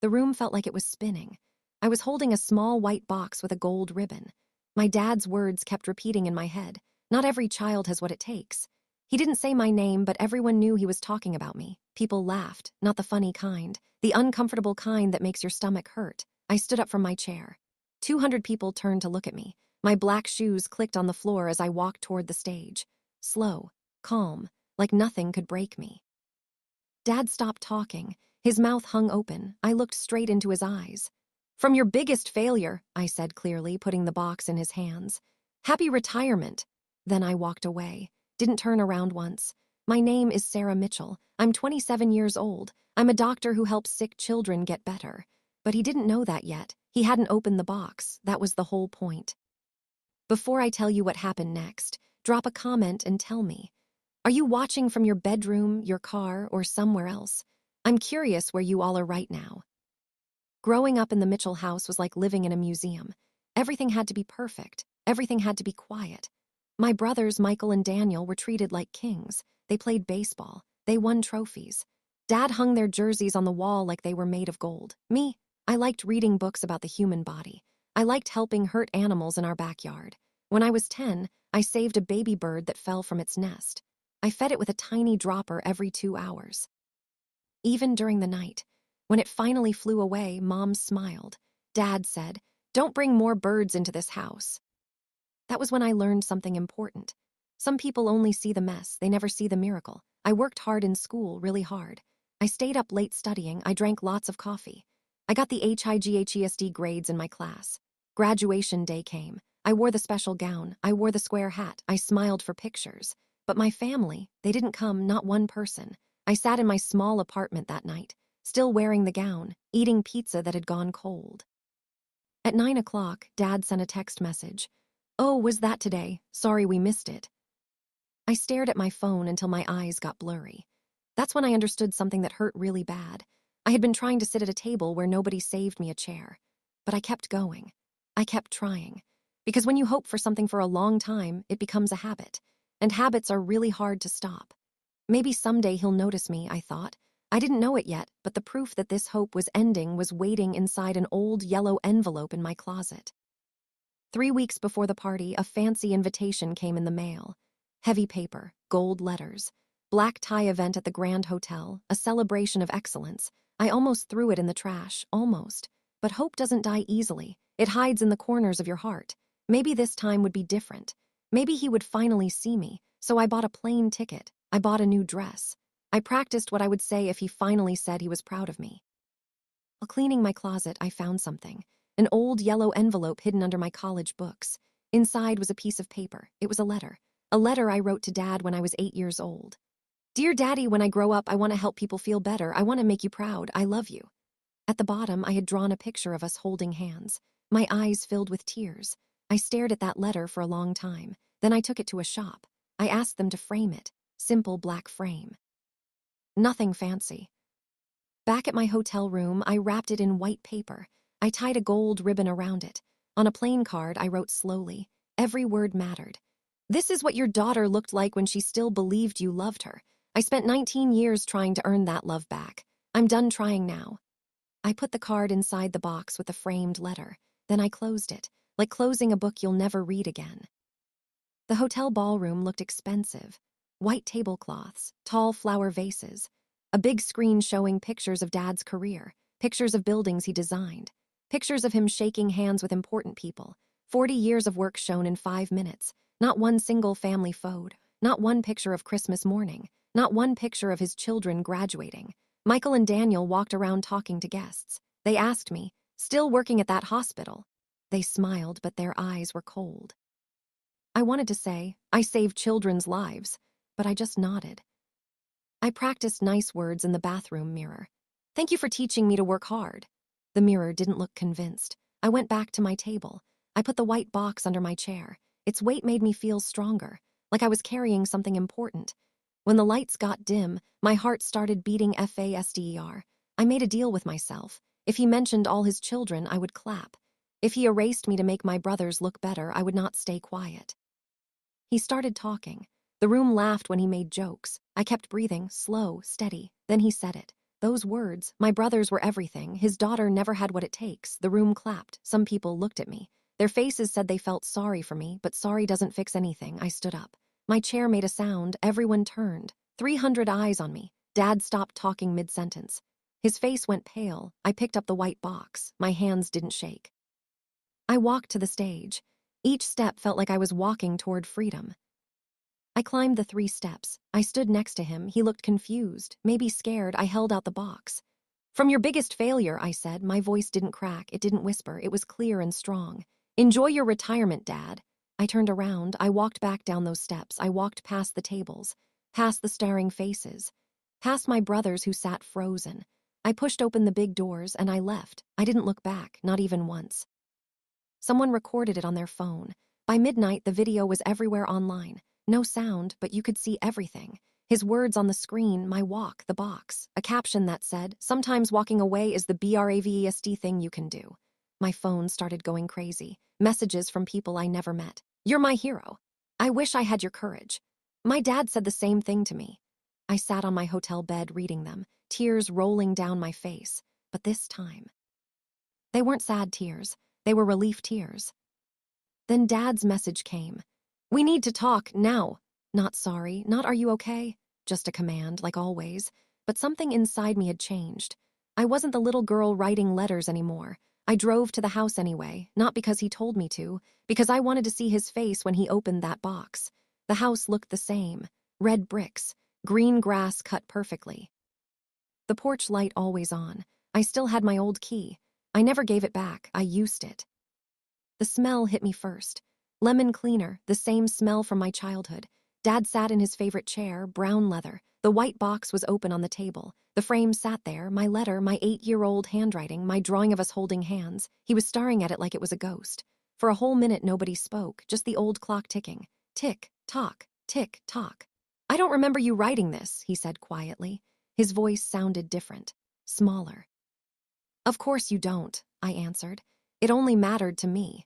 The room felt like it was spinning. I was holding a small white box with a gold ribbon. My dad's words kept repeating in my head. Not every child has what it takes. He didn't say my name, but everyone knew he was talking about me. People laughed, not the funny kind, the uncomfortable kind that makes your stomach hurt. I stood up from my chair. 200 people turned to look at me. My black shoes clicked on the floor as I walked toward the stage. Slow, calm, like nothing could break me. Dad stopped talking. His mouth hung open. I looked straight into his eyes. "From your biggest failure," I said clearly, putting the box in his hands. "Happy retirement." Then I walked away. Didn't turn around once. My name is Sarah Mitchell. I'm 27 years old. I'm a doctor who helps sick children get better. But he didn't know that yet. He hadn't opened the box. That was the whole point. Before I tell you what happened next, drop a comment and tell me. Are you watching from your bedroom, your car, or somewhere else? I'm curious where you all are right now. Growing up in the Mitchell house was like living in a museum. Everything had to be perfect. Everything had to be quiet. My brothers, Michael and Daniel, were treated like kings. They played baseball. They won trophies. Dad hung their jerseys on the wall like they were made of gold. Me, I liked reading books about the human body. I liked helping hurt animals in our backyard. When I was 10, I saved a baby bird that fell from its nest. I fed it with a tiny dropper every 2 hours. Even during the night, when it finally flew away, Mom smiled. Dad said, "Don't bring more birds into this house." That was when I learned something important. Some people only see the mess, they never see the miracle. I worked hard in school, really hard. I stayed up late studying, I drank lots of coffee. I got the HIGHESD grades in my class. Graduation day came. I wore the special gown, I wore the square hat, I smiled for pictures. But my family, they didn't come, not one person. I sat in my small apartment that night, still wearing the gown, eating pizza that had gone cold. At 9 o'clock, Dad sent a text message. "Oh, was that today? Sorry we missed it." I stared at my phone until my eyes got blurry. That's when I understood something that hurt really bad. I had been trying to sit at a table where nobody saved me a chair. But I kept going. I kept trying. Because when you hope for something for a long time, it becomes a habit. And habits are really hard to stop. Maybe someday he'll notice me, I thought. I didn't know it yet, but the proof that this hope was ending was waiting inside an old yellow envelope in my closet. 3 weeks before the party, a fancy invitation came in the mail. Heavy paper, gold letters. Black tie event at the Grand Hotel, a celebration of excellence. I almost threw it in the trash, almost. But hope doesn't die easily. It hides in the corners of your heart. Maybe this time would be different. Maybe he would finally see me, so I bought a plane ticket. I bought a new dress. I practiced what I would say if he finally said he was proud of me. While cleaning my closet, I found something. An old yellow envelope hidden under my college books. Inside was a piece of paper. It was a letter. A letter I wrote to Dad when I was 8 years old. "Dear Daddy, when I grow up, I want to help people feel better. I want to make you proud. I love you." At the bottom, I had drawn a picture of us holding hands. My eyes filled with tears. I stared at that letter for a long time. Then I took it to a shop. I asked them to frame it. Simple black frame. Nothing fancy. Back at my hotel room, I wrapped it in white paper. I tied a gold ribbon around it. On a plain card, I wrote slowly. Every word mattered. "This is what your daughter looked like when she still believed you loved her. I spent 19 years trying to earn that love back. I'm done trying now." I put the card inside the box with the framed letter. Then I closed it, like closing a book you'll never read again. The hotel ballroom looked expensive. White tablecloths, tall flower vases, a big screen showing pictures of Dad's career, pictures of buildings he designed, pictures of him shaking hands with important people, 40 years of work shown in 5 minutes, not one single family photo, not one picture of Christmas morning, not one picture of his children graduating. Michael and Daniel walked around talking to guests. They asked me, "Still working at that hospital?" They smiled, but their eyes were cold. I wanted to say, "I saved children's lives," but I just nodded. I practiced nice words in the bathroom mirror. "Thank you for teaching me to work hard." The mirror didn't look convinced. I went back to my table. I put the white box under my chair. Its weight made me feel stronger, like I was carrying something important. When the lights got dim, my heart started beating faster. I made a deal with myself. If he mentioned all his children, I would clap. If he erased me to make my brothers look better, I would not stay quiet. He started talking. The room laughed when he made jokes. I kept breathing, slow, steady. Then he said it. those words, my brothers were everything, his daughter never had what it takes. The room clapped. Some people looked at me. Their faces said they felt sorry for me, but sorry doesn't fix anything. I stood up. My chair made a sound. Everyone turned. 300 eyes on me. Dad stopped talking mid-sentence. His face went pale. I picked up the white box. My hands didn't shake. I walked to the stage. Each step felt like I was walking toward freedom. I climbed the 3 steps. I stood next to him. He looked confused, maybe scared. I held out the box. "From your biggest failure," I said. My voice didn't crack. It didn't whisper. It was clear and strong. "Enjoy your retirement, Dad." I turned around. I walked back down those steps. I walked past the tables, past the staring faces, past my brothers who sat frozen. I pushed open the big doors and I left. I didn't look back, not even once. Someone recorded it on their phone. By midnight, the video was everywhere online. No sound, but you could see everything. His words on the screen, my walk, the box, a caption that said, "Sometimes walking away is the bravest thing you can do." My phone started going crazy. Messages from people I never met. "You're my hero. I wish I had your courage." My dad said the same thing to me. I sat on my hotel bed reading them, tears rolling down my face. But this time, they weren't sad tears. They were relief tears. Then Dad's message came. "We need to talk now." Not sorry, not "are you okay?" Just a command, like always. But something inside me had changed. I wasn't the little girl writing letters anymore. I drove to the house anyway, not because he told me to, because I wanted to see his face when he opened that box. The house looked the same. Red bricks, green grass cut perfectly. The porch light always on. I still had my old key. I never gave it back. I used it. The smell hit me first. Lemon cleaner, the same smell from my childhood. Dad sat in his favorite chair, brown leather. The white box was open on the table. The frame sat there, my letter, my 8-year-old handwriting, my drawing of us holding hands. He was staring at it like it was a ghost. For a whole minute, nobody spoke, just the old clock ticking. Tick, tock, tick, tock. "I don't remember you writing this," he said quietly. His voice sounded different, smaller. "Of course you don't," I answered. "It only mattered to me."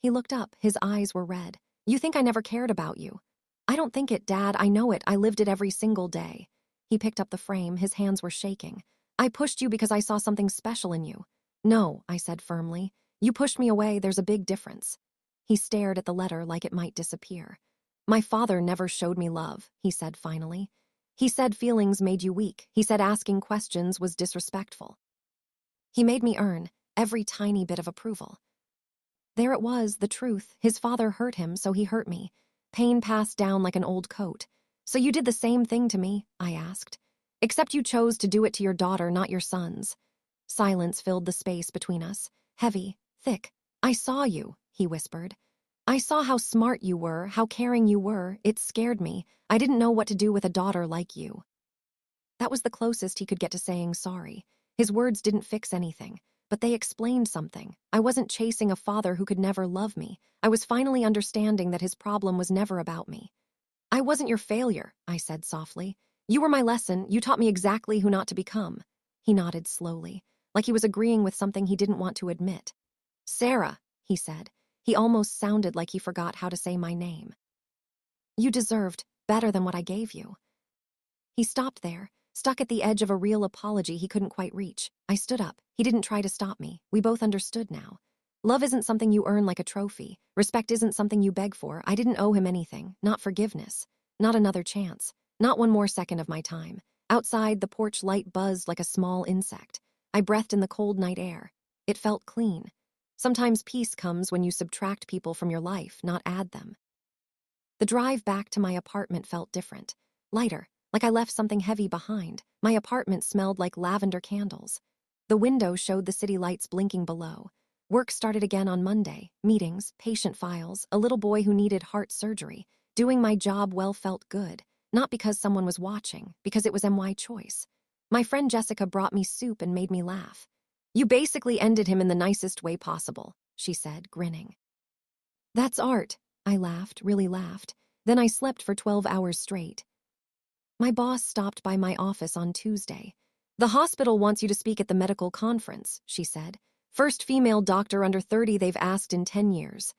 He looked up. His eyes were red. "You think I never cared about you?" "I don't think it, Dad. I know it. I lived it every single day." He picked up the frame. His hands were shaking. "I pushed you because I saw something special in you." "No," I said firmly. "You pushed me away. There's a big difference." He stared at the letter like it might disappear. "My father never showed me love," he said finally. "He said feelings made you weak. He said asking questions was disrespectful. He made me earn every tiny bit of approval." There it was, the truth. His father hurt him, so he hurt me. Pain passed down like an old coat. "So you did the same thing to me?" I asked. "Except you chose to do it to your daughter, not your sons." Silence filled the space between us. Heavy, thick. "I saw you," he whispered. "I saw how smart you were, how caring you were. It scared me. I didn't know what to do with a daughter like you." That was the closest he could get to saying sorry. His words didn't fix anything, but they explained something. I wasn't chasing a father who could never love me. I was finally understanding that his problem was never about me. "I wasn't your failure," I said softly. "You were my lesson. You taught me exactly who not to become." He nodded slowly, like he was agreeing with something he didn't want to admit. "Sarah," he said. He almost sounded like he forgot how to say my name. "You deserved better than what I gave you." He stopped there, stuck at the edge of a real apology he couldn't quite reach. I stood up. He didn't try to stop me. We both understood now. Love isn't something you earn like a trophy. Respect isn't something you beg for. I didn't owe him anything. Not forgiveness. Not another chance. Not one more second of my time. Outside, the porch light buzzed like a small insect. I breathed in the cold night air. It felt clean. Sometimes peace comes when you subtract people from your life, not add them. The drive back to my apartment felt different. Lighter. Like I left something heavy behind. My apartment smelled like lavender candles. The window showed the city lights blinking below. Work started again on Monday. Meetings, patient files, a little boy who needed heart surgery. Doing my job well felt good. Not because someone was watching, because it was my choice. My friend Jessica brought me soup and made me laugh. "You basically ended him in the nicest way possible," she said, grinning. "That's art." I laughed, really laughed. Then I slept for 12 hours straight. My boss stopped by my office on Tuesday. "The hospital wants you to speak at the medical conference," she said. "First female doctor under 30 they've asked in 10 years.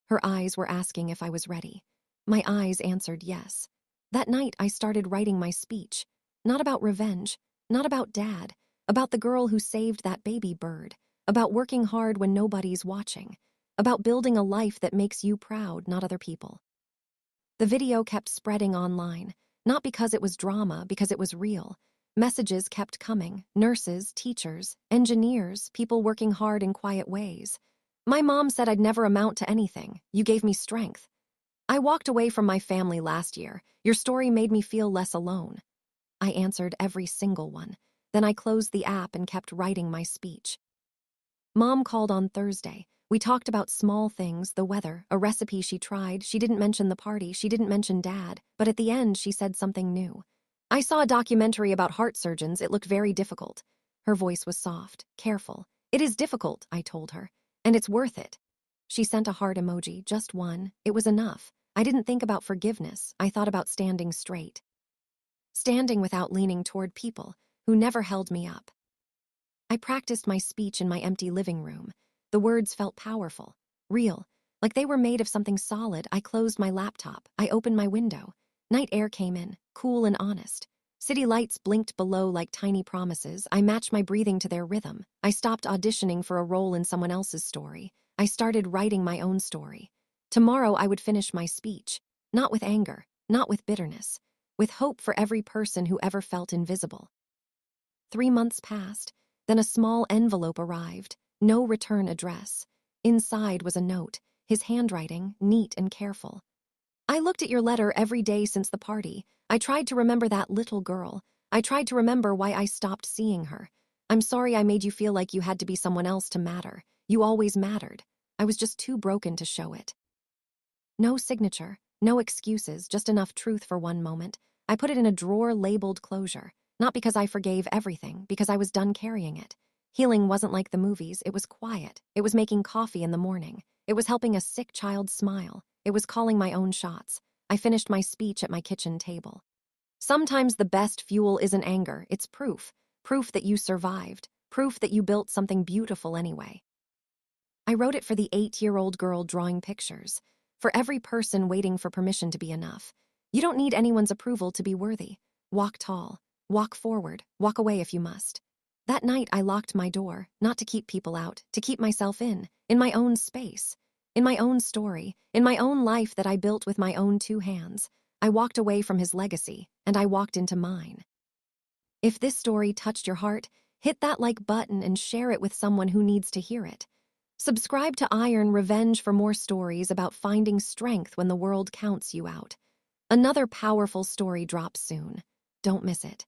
Her eyes were asking if I was ready. My eyes answered yes. That night I started writing my speech. Not about revenge, Not about Dad, about the girl who saved that baby bird, about working hard when nobody's watching, about building a life that makes you proud, not other people. The video kept spreading online, not because it was drama, because it was real. Messages kept coming, nurses, teachers, engineers, people working hard in quiet ways. My mom said I'd never amount to anything. You gave me strength. I walked away from my family last year. Your story made me feel less alone. I answered every single one. Then I closed the app and kept writing my speech. Mom called on Thursday. We talked about small things, the weather, a recipe she tried. She didn't mention the party, she didn't mention Dad, but at the end she said something new. I saw a documentary about heart surgeons. It looked very difficult. Her voice was soft, careful. It is difficult, I told her, and it's worth it. She sent a heart emoji, just one. It was enough. I didn't think about forgiveness. I thought about standing straight. Standing without leaning toward people who never held me up. I practiced my speech in my empty living room. The words felt powerful, real, like they were made of something solid. I closed my laptop. I opened my window. Night air came in, cool and honest. City lights blinked below like tiny promises. I matched my breathing to their rhythm. I stopped auditioning for a role in someone else's story. I started writing my own story. Tomorrow I would finish my speech, not with anger, not with bitterness, with hope for every person who ever felt invisible. 3 months passed, then a small envelope arrived, no return address. Inside was a note, his handwriting, neat and careful. I looked at your letter every day since the party. I tried to remember that little girl. I tried to remember why I stopped seeing her. I'm sorry I made you feel like you had to be someone else to matter. You always mattered. I was just too broken to show it. No signature, no excuses, just enough truth for one moment. I put it in a drawer labeled closure, not because I forgave everything, because I was done carrying it. Healing wasn't like the movies. It was quiet. It was making coffee in the morning. It was helping a sick child smile. It was calling my own shots. I finished my speech at my kitchen table. Sometimes the best fuel isn't anger, it's proof. Proof that you survived. Proof that you built something beautiful anyway. I wrote it for the 8-year-old girl drawing pictures. For every person waiting for permission to be enough. You don't need anyone's approval to be worthy. Walk tall. Walk forward. Walk away if you must. That night I locked my door, not to keep people out, to keep myself in my own space. In my own story, in my own life that I built with my own 2 hands. I walked away from his legacy, and I walked into mine. If this story touched your heart, hit that like button and share it with someone who needs to hear it. Subscribe to Iron Revenge for more stories about finding strength when the world counts you out. Another powerful story drops soon. Don't miss it.